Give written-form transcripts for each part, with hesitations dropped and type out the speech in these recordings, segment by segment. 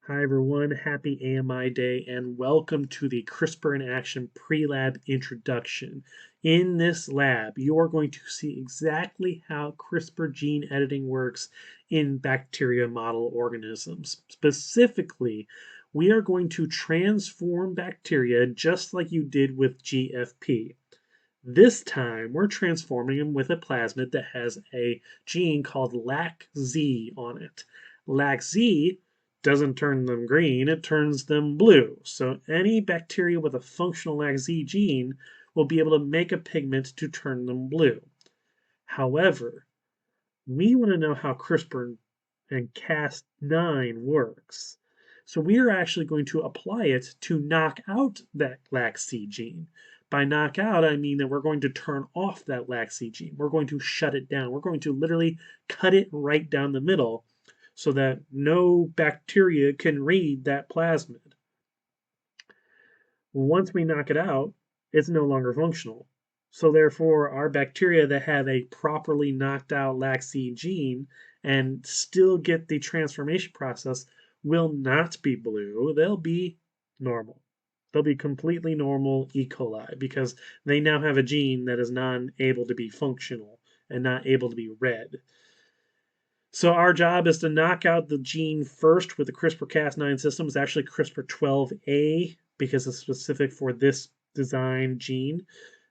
Hi everyone, happy AMI Day and welcome to the CRISPR in Action pre-lab introduction. In this lab, you are going to see exactly how CRISPR gene editing works in bacteria model organisms. Specifically, we are going to transform bacteria just like you did with GFP. This time, we're transforming them with a plasmid that has a gene called LAC-Z on it. LAC-Z doesn't turn them green, it turns them blue. So any bacteria with a functional LAC-Z gene will be able to make a pigment to turn them blue. However, we want to know how CRISPR and Cas9 works. So we are actually going to apply it to knock out that LAC-Z gene. By knock out, I mean that we're going to turn off that LAC-Z gene. We're going to shut it down. We're going to literally cut it right down the middle so that no bacteria can read that plasmid. Once we knock it out, it's no longer functional. So therefore, our bacteria that have a properly knocked out LAC-Z gene and still get the transformation process will not be blue. They'll be normal. They'll be completely normal E. coli because they now have a gene that is not able to be functional and not able to be read. So our job is to knock out the gene first with the CRISPR-Cas9 system. It's actually CRISPR-12A because it's specific for this design gene.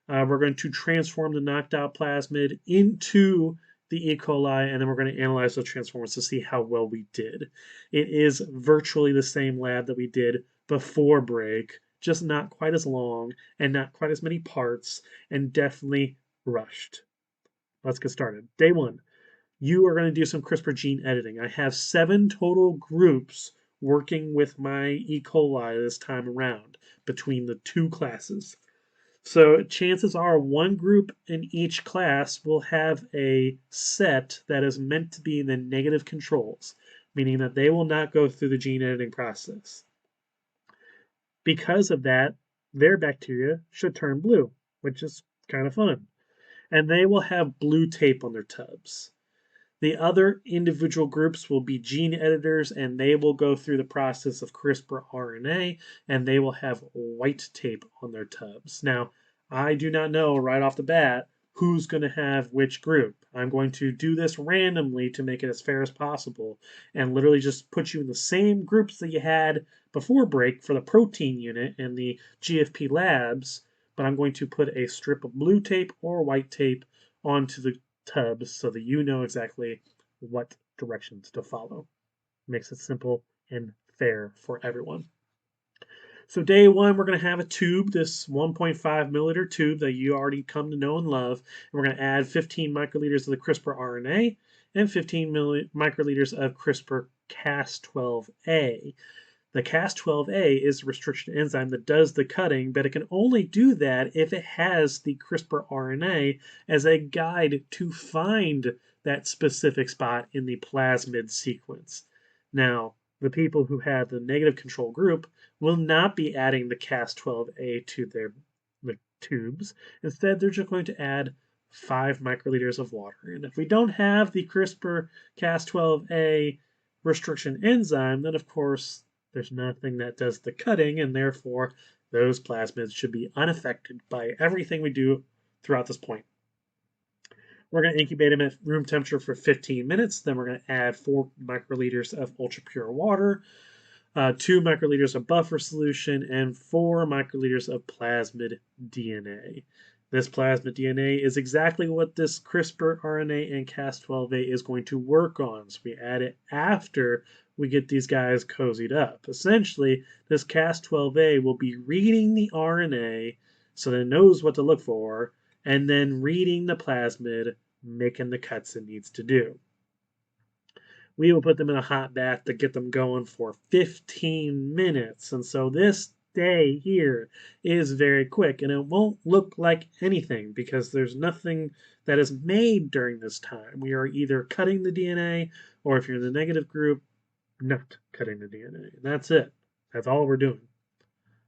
We're going to transform the knocked out plasmid into the E. coli, and then we're going to analyze those transformers to see how well we did. It is virtually the same lab that we did before break, just not quite as long and not quite as many parts, and definitely rushed. Let's get started. Day one. You are going to do some CRISPR gene editing. I have 7 total groups working with my E. coli this time around between the 2 classes. So chances are one group in each class will have a set that is meant to be the negative controls, meaning that they will not go through the gene editing process. Because of that, their bacteria should turn blue, which is kind of fun. And they will have blue tape on their tubs. The other individual groups will be gene editors, and they will go through the process of CRISPR RNA, and they will have white tape on their tubs. Now, I do not know right off the bat who's going to have which group. I'm going to do this randomly to make it as fair as possible, and literally just put you in the same groups that you had before break for the protein unit and the GFP labs, but I'm going to put a strip of blue tape or white tape onto the tubs so that you know exactly what directions to follow. Makes it simple and fair for everyone. So day one, we're going to have a tube, this 1.5 milliliter tube that you already come to know and love. And we're going to add 15 microliters of the CRISPR RNA and 15 microliters of CRISPR Cas12a. The Cas12a is the restriction enzyme that does the cutting, but it can only do that if it has the CRISPR RNA as a guide to find that specific spot in the plasmid sequence. Now, the people who have the negative control group will not be adding the Cas12a to their tubes. Instead, they're just going to add 5 microliters of water. And if we don't have the CRISPR Cas12a restriction enzyme, then of course there's nothing that does the cutting, and therefore those plasmids should be unaffected by everything we do throughout this point. We're going to incubate them at room temperature for 15 minutes. Then we're going to add 4 microliters of ultra pure water, 2 microliters of buffer solution, and 4 microliters of plasmid DNA. This plasmid DNA is exactly what this CRISPR RNA and Cas12a is going to work on. So we add it after we get these guys cozied up. Essentially, this Cas12a will be reading the RNA so that it knows what to look for, and then reading the plasmid, making the cuts it needs to do. We will put them in a hot bath to get them going for 15 minutes. And so this day here is very quick, and it won't look like anything because there's nothing that is made during this time. We are either cutting the DNA, or if you're in the negative group, not cutting the DNA. That's it. That's all we're doing.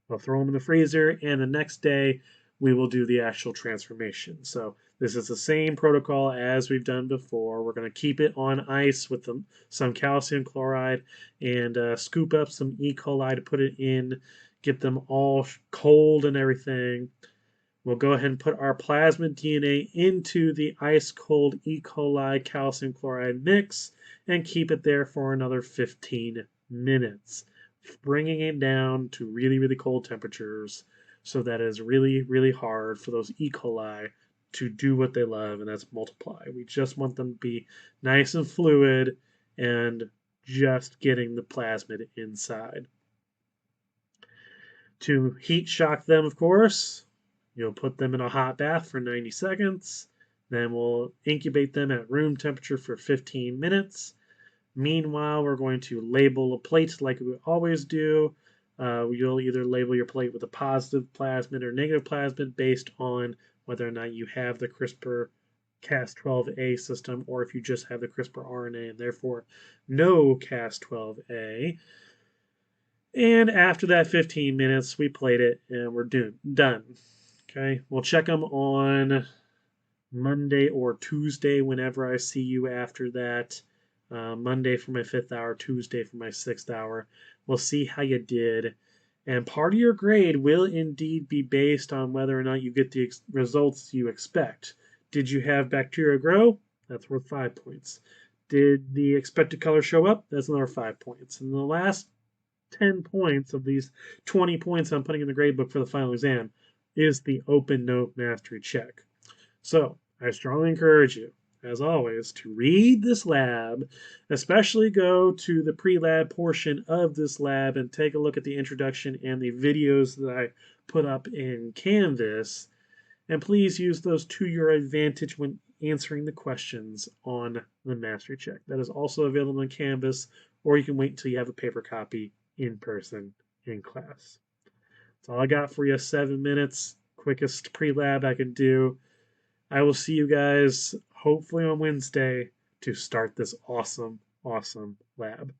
We'll throw them in the freezer, and the next day we will do the actual transformation. So This is the same protocol as we've done before. We're going to keep it on ice with some calcium chloride and scoop up some E. coli to put it in, get them all cold and everything. We'll go ahead and put our plasmid DNA into the ice cold E. coli calcium chloride mix and keep it there for another 15 minutes, bringing it down to really, really cold temperatures so that it's really, really hard for those E. coli to do what they love, and that's multiply. We just want them to be nice and fluid and just getting the plasmid inside. To heat shock them, of course, you'll put them in a hot bath for 90 seconds. Then we'll incubate them at room temperature for 15 minutes. Meanwhile, we're going to label a plate like we always do. You'll either label your plate with a positive plasmid or negative plasmid based on whether or not you have the CRISPR Cas12a system or if you just have the CRISPR RNA and therefore no Cas12a. And after that 15 minutes, we plate it and we're done. Okay, we'll check them on Monday or Tuesday whenever I see you after that. Monday for my 5th hour, Tuesday for my 6th hour. We'll see how you did. And part of your grade will indeed be based on whether or not you get the results you expect. Did you have bacteria grow? That's worth 5 points. Did the expected color show up? That's another 5 points. And the last 10 points of these 20 points I'm putting in the grade book for the final exam is the open note mastery check. So I strongly encourage you, as always, to read this lab, especially go to the pre-lab portion of this lab and take a look at the introduction and the videos that I put up in Canvas. And please use those to your advantage when answering the questions on the mastery check. That is also available in Canvas, or you can wait until you have a paper copy in person in class. That's all I got for you. 7 minutes, quickest pre-lab I can do. I will see you guys hopefully on Wednesday to start this awesome, awesome lab.